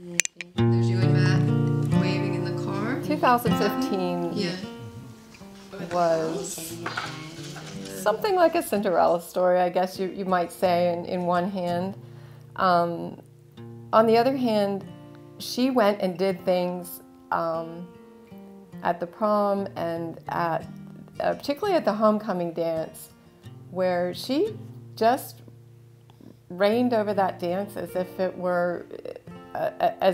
There's you and Matt waving in the car. 2015 Yeah. was something like a Cinderella story, I guess you might say, in one hand. On the other hand, she went and did things at the prom and particularly at the homecoming dance, where she just reigned over that dance as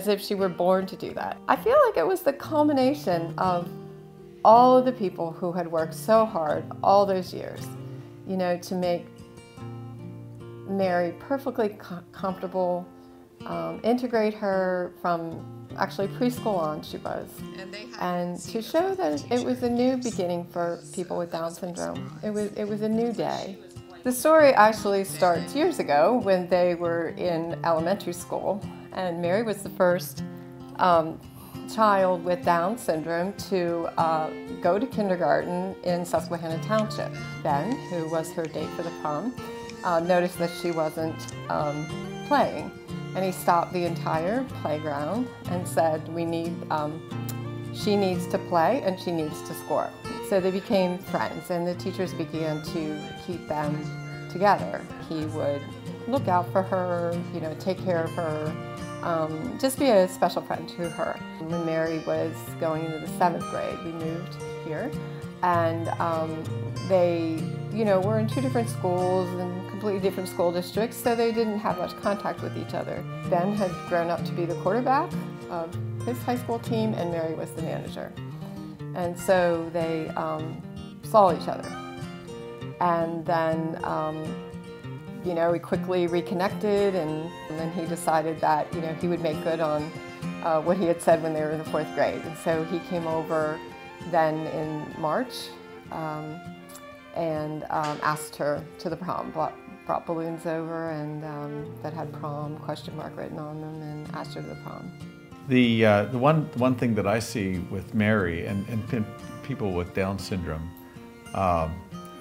if she were born to do that. I feel like it was the culmination of all of the people who had worked so hard all those years, you know, to make Mary perfectly comfortable, integrate her from actually preschool on she was, and to show that it was a new beginning for people with Down syndrome. It was a new day. The story actually starts years ago when they were in elementary school, and Mary was the first child with Down syndrome to go to kindergarten in Susquehanna Township. Ben, who was her date for the prom, noticed that she wasn't playing, and he stopped the entire playground and said, she needs to play and she needs to score. So they became friends, and the teachers began to keep them together. He would look out for her, you know, take care of her, just be a special friend to her. When Mary was going into the 7th grade, we moved here, and they, you know, were in 2 different schools and completely different school districts, so they didn't have much contact with each other. Ben had grown up to be the quarterback of his high school team, and Mary was the manager. And so they saw each other. And then, you know, we quickly reconnected, and then he decided that, you know, he would make good on what he had said when they were in the 4th grade. And so he came over then in March and asked her to the prom, brought balloons over and that had prom question mark written on them, and asked her to the prom. The one thing that I see with Mary and people with Down syndrome,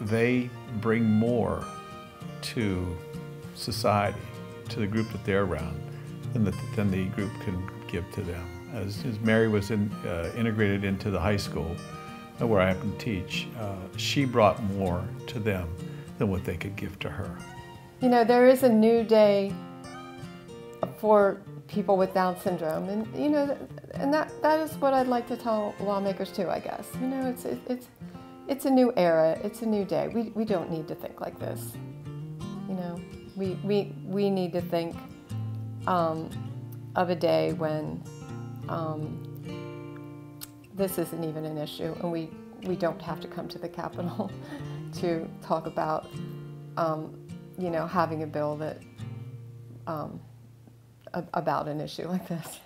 they bring more to society, to the group that they're around, than the group can give to them. As Mary was integrated into the high school where I happen to teach, she brought more to them than what they could give to her. You know, there is a new day for people with Down syndrome, and you know, and that is what I'd like to tell lawmakers too, I guess. You know, it's a new era, it's a new day. We don't need to think like this. You know, we need to think of a day when this isn't even an issue, and we don't have to come to the Capitol to talk about you know, having a bill that about an issue like this.